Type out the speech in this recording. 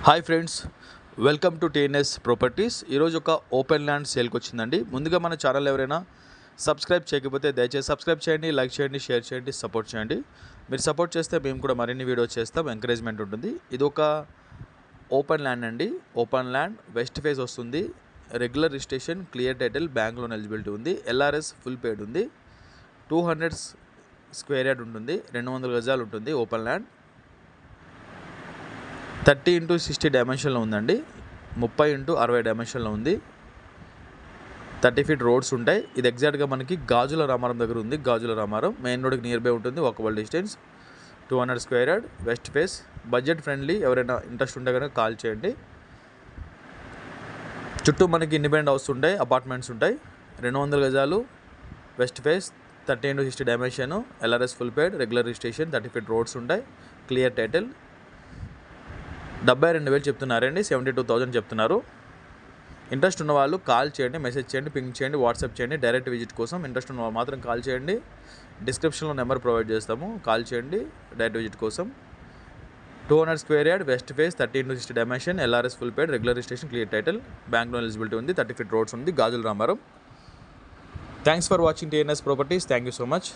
Hi friends, welcome to TNS properties. ఈరోజు ఒక open land సేల్కి వచ్చిందండి. ముందుగా మన ఛానల్ ఎవరైనా సబ్స్క్రైబ్ చేయకపోతే దయచేసి సబ్స్క్రైబ్ చేయండి, లైక్ చేయండి, షేర్ చేయండి, సపోర్ట్ చేయండి. మీరు సపోర్ట్ చేస్తే మేము కూడా మరిన్ని వీడియోస్ చేస్తాం, ఎంకరేజ్మెంట్ ఉంటుంది. ఇది ఒక ఓపెన్ ల్యాండ్ అండి. ఓపెన్ ల్యాండ్ వెస్ట్ ఫేస్ వస్తుంది. Regular registration, clear title, bank loan eligibility ఉంది. ఎల్ఆర్ఎస్ ఫుల్ పేడ్ ఉంది. 200 స్క్వేర్ యార్డ్ ఉంటుంది. 200 గజాలు ఉంటుంది. ఓపెన్ ల్యాండ్ 30x60 డైమెన్షన్లో ఉందండి. 30x60 డైమెన్షన్లో ఉంది. 30 ఫీట్ రోడ్స్ ఉంటాయి. ఇది ఎగ్జాక్ట్గా మనకి గాజుల రామారం దగ్గర ఉంది. గాజుల రామారం మెయిన్ రోడ్కి నియర్ బై ఉంటుంది. Walkable distance. 200 square yard, west face, budget friendly. ఎవరైనా ఇంట్రెస్ట్ ఉంటే కనుక కాల్ చేయండి. చుట్టూ మనకి ఇండిపెండెంట్ హౌస్ ఉంటాయి, అపార్ట్మెంట్స్ ఉంటాయి. 200 గజాలు, west face, 30x60 dimension, LRS full paid, regular registration, 30 feet roads ఉంటాయి, క్లియర్ టైటిల్. 72,000 చెప్తున్నారండి. 72,000 చెప్తున్నారు. ఇంట్రెస్ట్ ఉన్న వాళ్ళు కాల్ చేయండి, మెసేజ్ చేయండి, పింక్ చేయండి, వాట్సాప్ చేయండి. డైరెక్ట్ విజిట్ కోసం ఇంట్రెస్ట్ ఉన్న వాళ్ళు మాత్రం కాల్ చేయండి. డిస్క్రిప్షన్లో నెంబర్ ప్రొవైడ్ చేస్తాము, కాల్ చేయండి డైరెక్ట్ విజిట్ కోసం. 200 square yard, west face, 30x60 dimension, LRS full paid, regular registration, clear title, bank loan eligibility ఉంది. 30 ఫీట్ రోడ్స్ ఉంది. Gajula Ramaram. Thanks for watching TNS properties. Thank you so much.